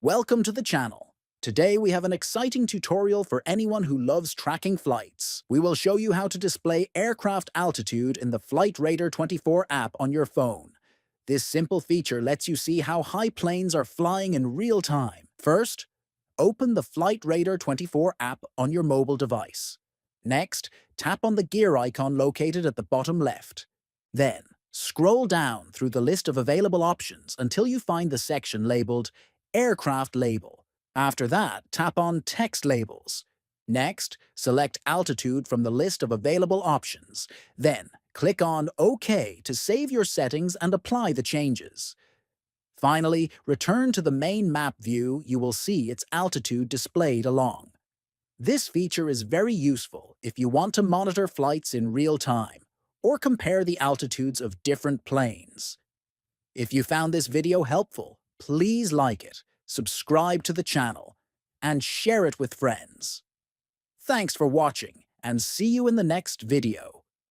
Welcome to the channel. Today we have an exciting tutorial for anyone who loves tracking flights. We will show you how to display aircraft altitude in the Flightradar24 app on your phone. This simple feature lets you see how high planes are flying in real time. First, open the Flightradar24 app on your mobile device. Next, tap on the gear icon located at the bottom left. Then, scroll down through the list of available options until you find the section labeled Aircraft Label. After that, tap on Text Labels. Next, select Altitude from the list of available options. Then, click on OK to save your settings and apply the changes. Finally, return to the main map view. You will see its altitude displayed along. This feature is very useful if you want to monitor flights in real time or compare the altitudes of different planes. If you found this video helpful, please like it, subscribe to the channel, and share it with friends. Thanks for watching, and see you in the next video.